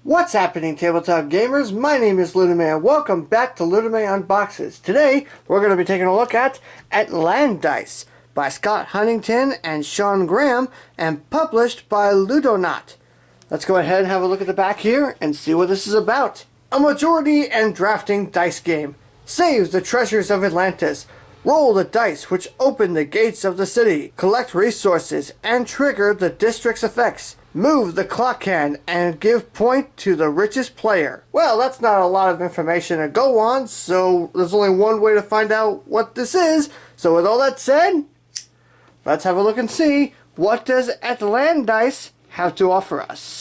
What's happening, tabletop gamers? My name is Ludonau. Welcome back to Ludonau Unboxes. Today, we're going to be taking a look at Atlandice by Scott Huntington and Shaun Graham and published by Ludonau. Let's go ahead and have a look at the back here and see what this is about. A majority and drafting dice game. Save the treasures of Atlantis. Roll the dice which open the gates of the city. Collect resources and trigger the district's effects. Move the clock hand and give point to the richest player. Well, that's not a lot of information to go on, so there's only one way to find out what this is. So with all that said, let's have a look and see what does Atlandice have to offer us.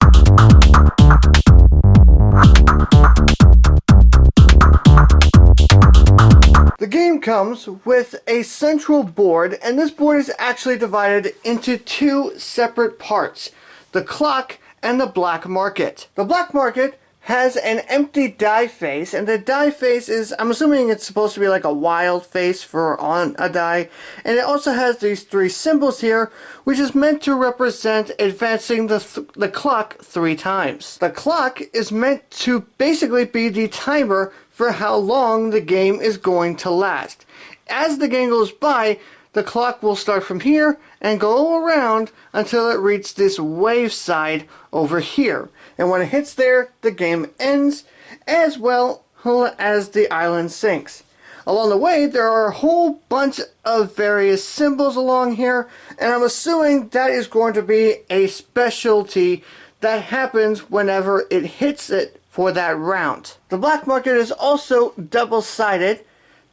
The game comes with a central board, and this board is actually divided into two separate parts. The clock and the black market. The black market has an empty die face, and the die face is, I'm assuming it's supposed to be like a wild face for on a die, and it also has these three symbols here, which is meant to represent advancing the clock 3 times. The clock is meant to basically be the timer for how long the game is going to last. As the game goes by, the clock will start from here and go around until it reaches this wave side over here. And when it hits there, the game ends, as well as the island sinks. Along the way, there are a whole bunch of various symbols along here, and I'm assuming that is going to be a specialty that happens whenever it hits it for that round. The black market is also double-sided.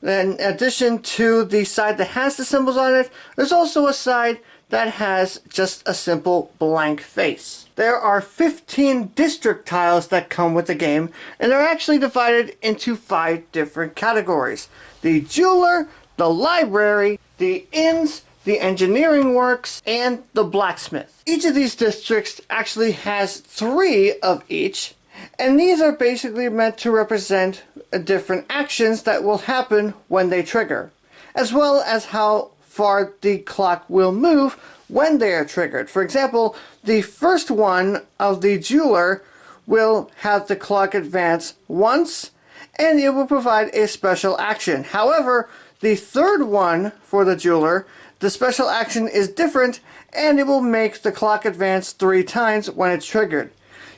In addition to the side that has the symbols on it, there's also a side that has just a simple blank face. There are 15 district tiles that come with the game, and they're actually divided into 5 different categories. The jeweler, the library, the inns, the engineering works, and the blacksmith. Each of these districts actually has 3 of each, and these are basically meant to represent different actions that will happen when they trigger, as well as how far the clock will move when they are triggered. For example, the first one of the jeweler will have the clock advance once, and it will provide a special action. However, the third one for the jeweler, the special action is different, and it will make the clock advance 3 times when it's triggered.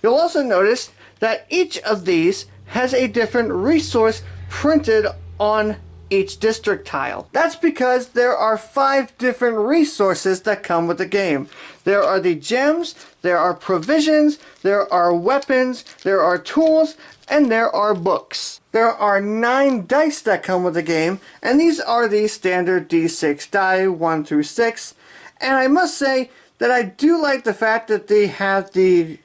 You'll also notice that each of these has a different resource printed on each district tile. That's because there are 5 different resources that come with the game. There are the gems, there are provisions, there are weapons, there are tools, and there are books. There are 9 dice that come with the game, and these are the standard D6 die, 1 through 6. And I must say that I do like the fact that they have the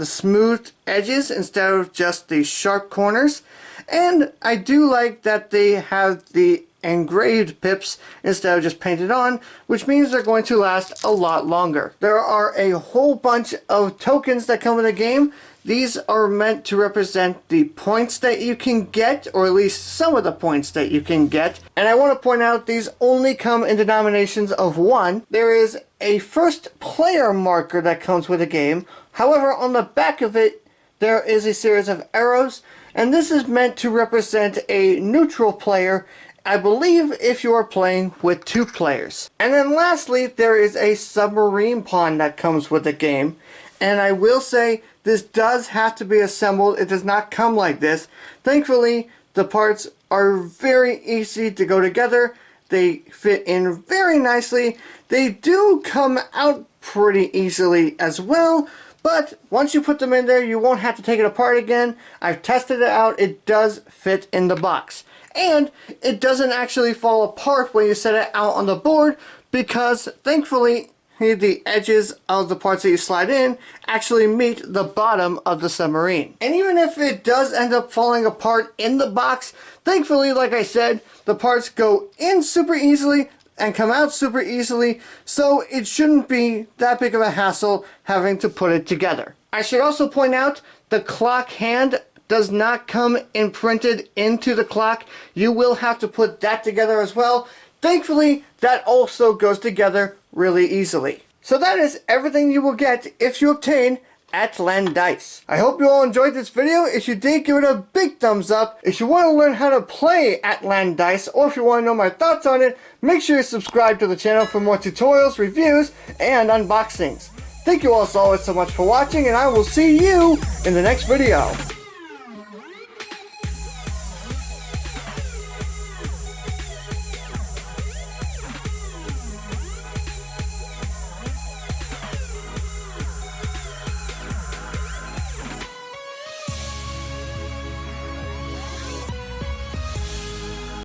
smooth edges instead of just the sharp corners, and I do like that they have the engraved pips instead of just painted on, which means they're going to last a lot longer. There are a whole bunch of tokens that come with the game. These are meant to represent the points that you can get, or at least some of the points that you can get. And I want to point out these only come in denominations of 1. There is a first player marker that comes with the game. However, on the back of it, there is a series of arrows, and this is meant to represent a neutral player, I believe, if you are playing with 2 players. And then lastly, there is a submarine pawn that comes with the game. And I will say, this does have to be assembled. It does not come like this. Thankfully, the parts are very easy to go together. They fit in very nicely. They do come out pretty easily as well. But once you put them in there, you won't have to take it apart again. I've tested it out. It does fit in the box. And it doesn't actually fall apart when you set it out on the board, because thankfully the edges of the parts that you slide in actually meet the bottom of the submarine. And even if it does end up falling apart in the box, thankfully, like I said, the parts go in super easily and come out super easily, so it shouldn't be that big of a hassle having to put it together. I should also point out the clock hand does not come imprinted into the clock. You will have to put that together as well. Thankfully, that also goes together really easily. So that is everything you will get if you obtain Atlandice. I hope you all enjoyed this video. If you did, give it a big thumbs up. If you want to learn how to play Atlandice, or if you want to know my thoughts on it, make sure you subscribe to the channel for more tutorials, reviews, and unboxings. Thank you all so much for watching, and I will see you in the next video.